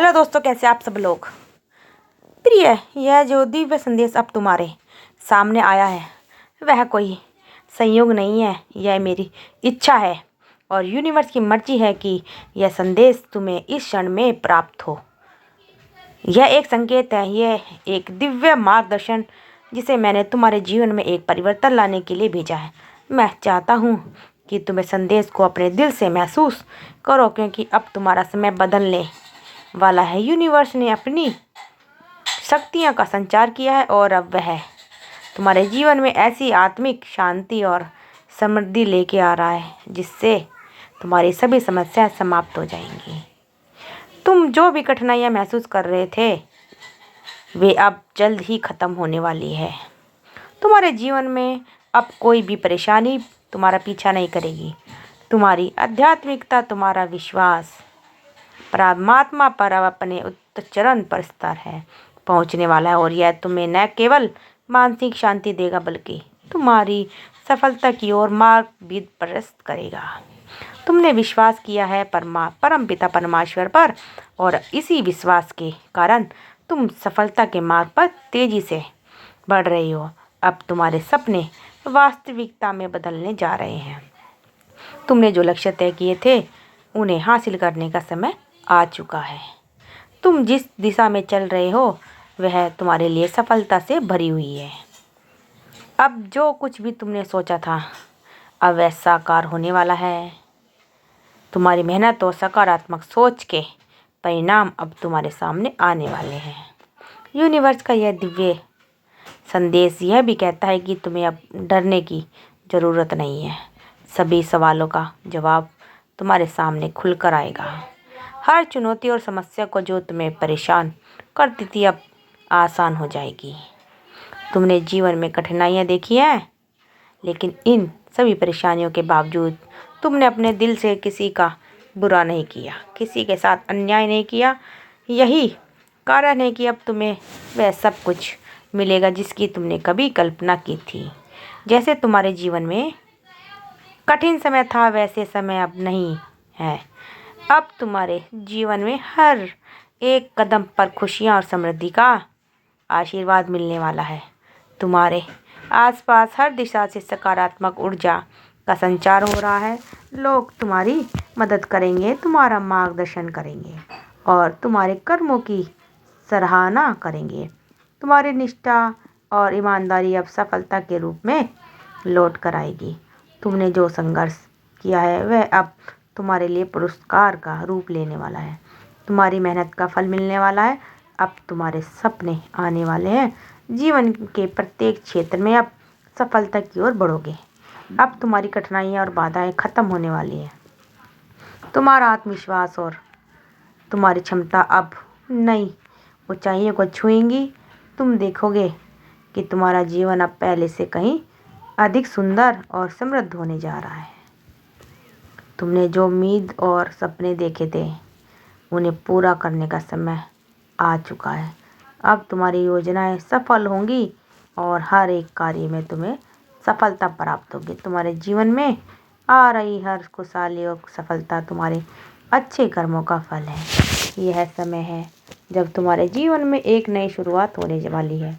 Hello दोस्तों, कैसे आप सब लोग। प्रिय, यह जो दिव्य संदेश अब तुम्हारे सामने आया है वह कोई संयोग नहीं है, यह मेरी इच्छा है और यूनिवर्स की मर्जी है कि यह संदेश तुम्हें इस क्षण में प्राप्त हो। यह एक संकेत है, यह एक दिव्य मार्गदर्शन जिसे मैंने तुम्हारे जीवन में एक परिवर्तन लाने के लिए भेजा है। मैं चाहता हूँ कि तुम इस संदेश को अपने दिल से महसूस करो, क्योंकि अब तुम्हारा समय बदलने वाला है। यूनिवर्स ने अपनी शक्तियों का संचार किया है और अब वह तुम्हारे जीवन में ऐसी आत्मिक शांति और समृद्धि लेके आ रहा है जिससे तुम्हारी सभी समस्याएं समाप्त हो जाएंगी। तुम जो भी कठिनाइयां महसूस कर रहे थे वे अब जल्द ही खत्म होने वाली है। तुम्हारे जीवन में अब कोई भी परेशानी तुम्हारा पीछा नहीं करेगी। तुम्हारी आध्यात्मिकता, तुम्हारा विश्वास परमात्मा पर अब अपने उच्च चरण पर स्तर है पहुंचने वाला है और यह तुम्हें न केवल मानसिक शांति देगा बल्कि तुम्हारी सफलता की ओर मार्ग भी प्रशस्त करेगा। तुमने विश्वास किया है परम पिता परमेश्वर पर और इसी विश्वास के कारण तुम सफलता के मार्ग पर तेजी से बढ़ रही हो। अब तुम्हारे सपने वास्तविकता में बदलने जा रहे हैं। तुमने जो लक्ष्य तय किए थे उन्हें हासिल करने का समय आ चुका है। तुम जिस दिशा में चल रहे हो वह तुम्हारे लिए सफलता से भरी हुई है। अब जो कुछ भी तुमने सोचा था अब वह साकार होने वाला है। तुम्हारी मेहनत और सकारात्मक सोच के परिणाम अब तुम्हारे सामने आने वाले हैं। यूनिवर्स का यह दिव्य संदेश यह भी कहता है कि तुम्हें अब डरने की ज़रूरत नहीं है। सभी सवालों का जवाब तुम्हारे सामने खुलकर आएगा। हर चुनौती और समस्या को जो तुम्हें परेशान करती थी अब आसान हो जाएगी। तुमने जीवन में कठिनाइयाँ देखी हैं, लेकिन इन सभी परेशानियों के बावजूद तुमने अपने दिल से किसी का बुरा नहीं किया, किसी के साथ अन्याय नहीं किया। यही कारण है कि अब तुम्हें वह सब कुछ मिलेगा जिसकी तुमने कभी कल्पना की थी। जैसे तुम्हारे जीवन में कठिन समय था वैसे समय अब नहीं है। अब तुम्हारे जीवन में हर एक कदम पर खुशियाँ और समृद्धि का आशीर्वाद मिलने वाला है। तुम्हारे आसपास हर दिशा से सकारात्मक ऊर्जा का संचार हो रहा है। लोग तुम्हारी मदद करेंगे, तुम्हारा मार्गदर्शन करेंगे और तुम्हारे कर्मों की सराहना करेंगे। तुम्हारी निष्ठा और ईमानदारी अब सफलता के रूप में लौट कर आएगी। तुमने जो संघर्ष किया है वह अब तुम्हारे लिए पुरस्कार का रूप लेने वाला है। तुम्हारी मेहनत का फल मिलने वाला है। अब तुम्हारे सपने आने वाले हैं। जीवन के प्रत्येक क्षेत्र में अब सफलता की ओर बढ़ोगे। अब तुम्हारी कठिनाइयाँ और बाधाएं खत्म होने वाली हैं। तुम्हारा आत्मविश्वास और तुम्हारी क्षमता अब नई ऊंचाइयों को छुएंगी। तुम देखोगे कि तुम्हारा जीवन अब पहले से कहीं अधिक सुंदर और समृद्ध होने जा रहा है। तुमने जो उम्मीद और सपने देखे थे उन्हें पूरा करने का समय आ चुका है। अब तुम्हारी योजनाएं सफल होंगी और हर एक कार्य में तुम्हें सफलता प्राप्त होगी। तुम्हारे जीवन में आ रही हर खुशहाली और सफलता तुम्हारे अच्छे कर्मों का फल है। यह समय है जब तुम्हारे जीवन में एक नई शुरुआत होने वाली है।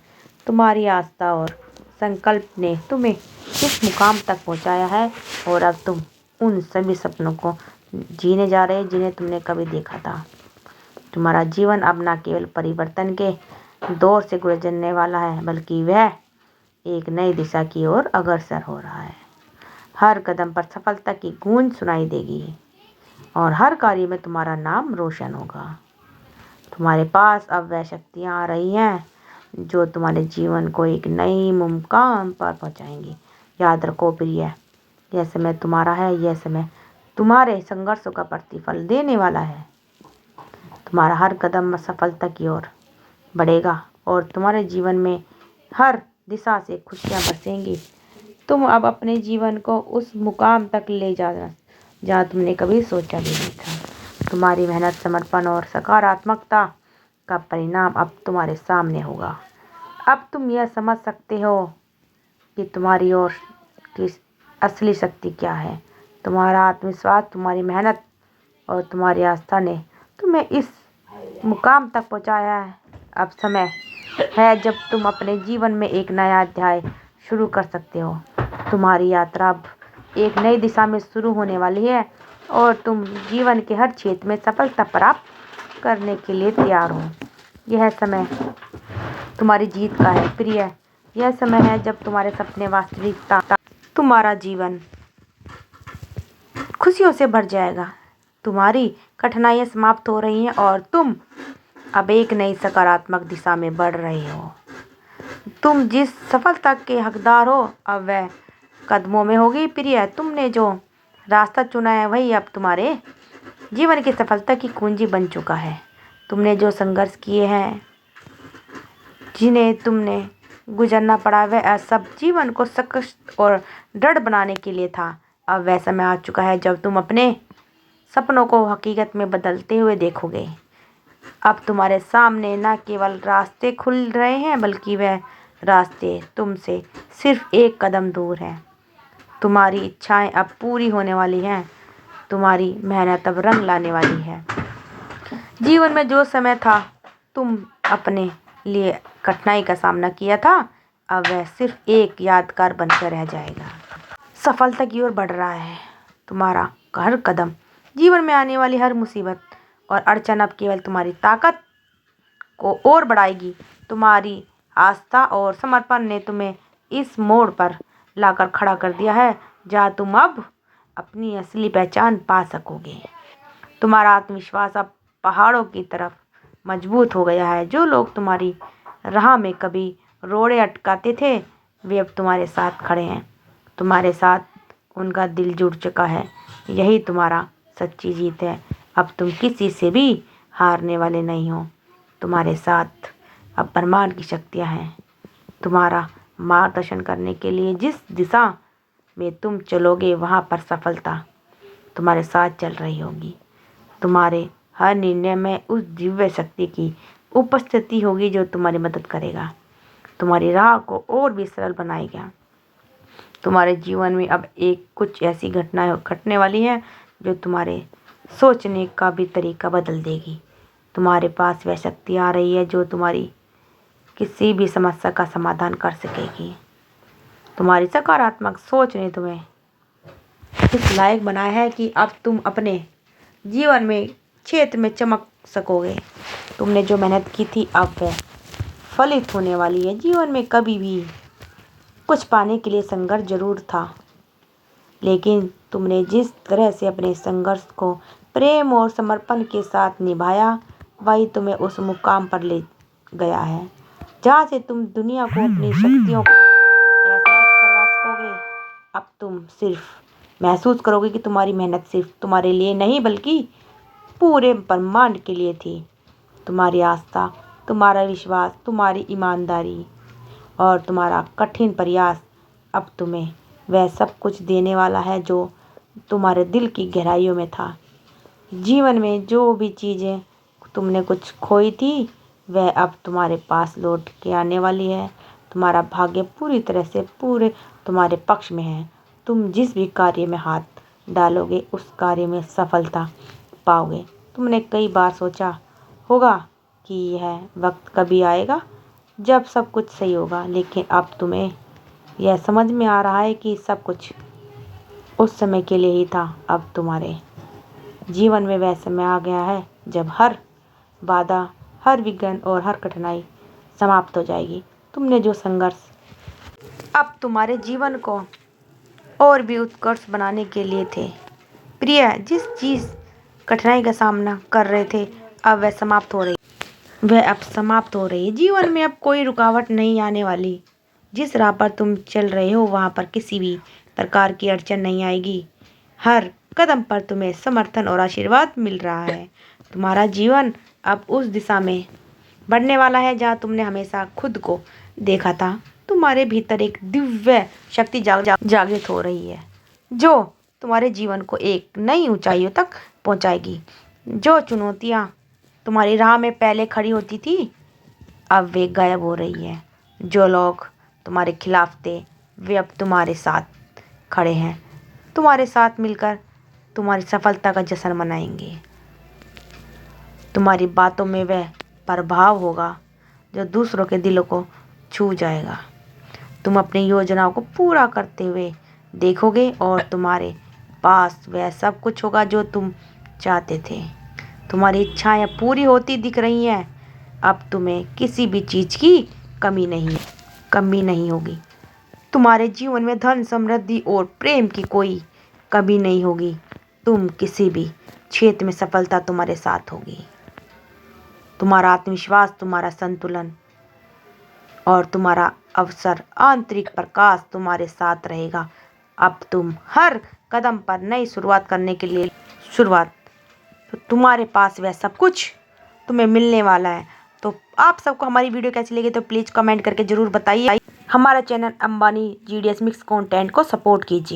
तुम्हारी आस्था और संकल्प ने तुम्हें इस मुकाम तक पहुंचाया है और अब तुम उन सभी सपनों को जीने जा रहे हैं जिन्हें तुमने कभी देखा था। तुम्हारा जीवन अब न केवल परिवर्तन के दौर से गुजरने वाला है बल्कि वह एक नई दिशा की ओर अग्रसर हो रहा है। हर कदम पर सफलता की गूंज सुनाई देगी और हर कार्य में तुम्हारा नाम रोशन होगा। तुम्हारे पास अब वह शक्तियाँ आ रही हैं जो तुम्हारे जीवन को एक नई मुकाम पर पहुंचाएंगी। याद रखो प्रिय, यह समय तुम्हारा है। यह समय तुम्हारे संघर्षों का प्रतिफल देने वाला है। तुम्हारा हर कदम सफलता की ओर बढ़ेगा और तुम्हारे जीवन में हर दिशा से खुशियाँ बरसेंगी। तुम अब अपने जीवन को उस मुकाम तक ले जाना जहाँ तुमने कभी सोचा भी नहीं था। तुम्हारी मेहनत, समर्पण और सकारात्मकता का परिणाम अब तुम्हारे सामने होगा। अब तुम यह समझ सकते हो कि तुम्हारी ओर की असली शक्ति क्या है। तुम्हारा आत्मविश्वास, तुम्हारी मेहनत और तुम्हारी आस्था ने तुम्हें इस मुकाम तक पहुंचाया है। अब समय है जब तुम अपने जीवन में एक नया अध्याय शुरू कर सकते हो। तुम्हारी यात्रा अब एक नई दिशा में शुरू होने वाली है और तुम जीवन के हर क्षेत्र में सफलता प्राप्त करने के लिए तैयार हो। यह समय तुम्हारी जीत का है प्रिय। यह समय है जब तुम्हारे सपने वास्तविकता, तुम्हारा जीवन खुशियों से भर जाएगा। तुम्हारी कठिनाइयां समाप्त हो रही हैं और तुम अब एक नई सकारात्मक दिशा में बढ़ रहे हो। तुम जिस सफलता के हकदार हो अब वह कदमों में होगी प्रिय। तुमने जो रास्ता चुना है वही अब तुम्हारे जीवन की सफलता की कुंजी बन चुका है। तुमने जो संघर्ष किए हैं, जिन्हें तुमने गुजरना पड़ा, वह सब जीवन को सशक्त और दृढ़ बनाने के लिए था। अब वह समय आ चुका है जब तुम अपने सपनों को हकीकत में बदलते हुए देखोगे। अब तुम्हारे सामने न केवल रास्ते खुल रहे हैं बल्कि वह रास्ते तुमसे सिर्फ एक कदम दूर हैं। तुम्हारी इच्छाएं अब पूरी होने वाली हैं। तुम्हारी मेहनत अब रंग लाने वाली है। जीवन में जो समय था तुम अपने लिए कठिनाई का सामना किया था, अब वह सिर्फ एक यादगार बनकर रह जाएगा। सफलता की ओर बढ़ रहा है तुम्हारा हर कदम। जीवन में आने वाली हर मुसीबत और अड़चन अब केवल तुम्हारी ताकत को और बढ़ाएगी। तुम्हारी आस्था और समर्पण ने तुम्हें इस मोड़ पर लाकर खड़ा कर दिया है जहाँ तुम अब अपनी असली पहचान पा सकोगे। तुम्हारा आत्मविश्वास अब पहाड़ों की तरफ मजबूत हो गया है। जो लोग तुम्हारी राह में कभी रोड़े अटकाते थे, वे अब तुम्हारे साथ खड़े हैं। तुम्हारे साथ उनका दिल जुड़ चुका है। यही तुम्हारा सच्ची जीत है। अब तुम किसी से भी हारने वाले नहीं हो। तुम्हारे साथ अब ब्रह्मांड की शक्तियाँ हैं तुम्हारा मार्गदर्शन करने के लिए। जिस दिशा में तुम चलोगे वहाँ पर सफलता तुम्हारे साथ चल रही होगी। तुम्हारे हर निर्णय में उस दिव्य शक्ति की उपस्थिति होगी जो तुम्हारी मदद करेगा, तुम्हारी राह को और भी सरल बनाएगा। तुम्हारे जीवन में अब कुछ ऐसी घटनाएं घटने वाली हैं जो तुम्हारे सोचने का भी तरीका बदल देगी। तुम्हारे पास वह शक्ति आ रही है जो तुम्हारी किसी भी समस्या का समाधान कर सकेगी। तुम्हारी सकारात्मक सोच ने तुम्हें इस लायक बनाया है कि अब तुम अपने जीवन में क्षेत्र में चमक सकोगे। तुमने जो मेहनत की थी अब वह फलित होने वाली है। जीवन में कभी भी कुछ पाने के लिए संघर्ष जरूर था, लेकिन तुमने जिस तरह से अपने संघर्ष को प्रेम और समर्पण के साथ निभाया, वही तुम्हें उस मुकाम पर ले गया है जहाँ से तुम दुनिया को अपनी शक्तियों का एहसास करवा सकोगे। अब तुम सिर्फ महसूस करोगे कि तुम्हारी मेहनत सिर्फ तुम्हारे लिए नहीं बल्कि पूरे ब्रह्मांड के लिए थी। तुम्हारी आस्था, तुम्हारा विश्वास, तुम्हारी ईमानदारी और तुम्हारा कठिन प्रयास अब तुम्हें वह सब कुछ देने वाला है जो तुम्हारे दिल की गहराइयों में था। जीवन में जो भी चीज़ें तुमने कुछ खोई थी वह अब तुम्हारे पास लौट के आने वाली है। तुम्हारा भाग्य पूरी तरह से पूरे तुम्हारे पक्ष में है। तुम जिस भी कार्य में हाथ डालोगे उस कार्य में सफलता पाओगे। तुमने कई बार सोचा होगा कि यह वक्त कभी आएगा जब सब कुछ सही होगा, लेकिन अब तुम्हें यह समझ में आ रहा है कि सब कुछ उस समय के लिए ही था। अब तुम्हारे जीवन में वह समय आ गया है जब हर बाधा, हर विघ्न और हर कठिनाई समाप्त हो जाएगी। तुमने जो संघर्ष अब तुम्हारे जीवन को और भी उत्कृष्ट बनाने के लिए थे प्रिय, जिस चीज़ कठिनाई का सामना कर रहे थे अब वह समाप्त हो रही है। जीवन में अब कोई रुकावट नहीं आने वाली। जिस राह पर तुम चल रहे हो वहाँ पर किसी भी प्रकार की अड़चन नहीं आएगी। हर कदम पर तुम्हें समर्थन और आशीर्वाद मिल रहा है। तुम्हारा जीवन अब उस दिशा में बढ़ने वाला है जहाँ तुमने हमेशा खुद को देखा था। तुम्हारे भीतर एक दिव्य शक्ति जागृत हो रही है जो तुम्हारे जीवन को एक नई ऊंचाइयों तक पहुंचाएगी। जो चुनौतियाँ तुम्हारी राह में पहले खड़ी होती थी अब वे गायब हो रही है। जो लोग तुम्हारे खिलाफ थे वे अब तुम्हारे साथ खड़े हैं। तुम्हारे साथ मिलकर तुम्हारी सफलता का जश्न मनाएंगे। तुम्हारी बातों में वह प्रभाव होगा जो दूसरों के दिलों को छू जाएगा। तुम अपनी योजनाओं को पूरा करते हुए देखोगे और तुम्हारे पास वह सब कुछ होगा जो तुम चाहते थे। तुम्हारी इच्छाएं पूरी होती दिख रही हैं। अब तुम्हें किसी भी चीज़ की कमी नहीं होगी। तुम्हारे जीवन में धन, समृद्धि और प्रेम की कोई कमी नहीं होगी। तुम किसी भी क्षेत्र में सफलता तुम्हारे साथ होगी। तुम्हारा आत्मविश्वास, तुम्हारा संतुलन और तुम्हारा अवसर, आंतरिक प्रकाश तुम्हारे साथ रहेगा। अब तुम हर कदम पर नई शुरुआत करने के लिए तो तुम्हारे पास वह सब कुछ तुम्हें मिलने वाला है। तो आप सबको हमारी वीडियो कैसी लगी तो प्लीज़ कमेंट करके ज़रूर बताइए। हमारा channel Ambani GDS mix content को सपोर्ट कीजिए।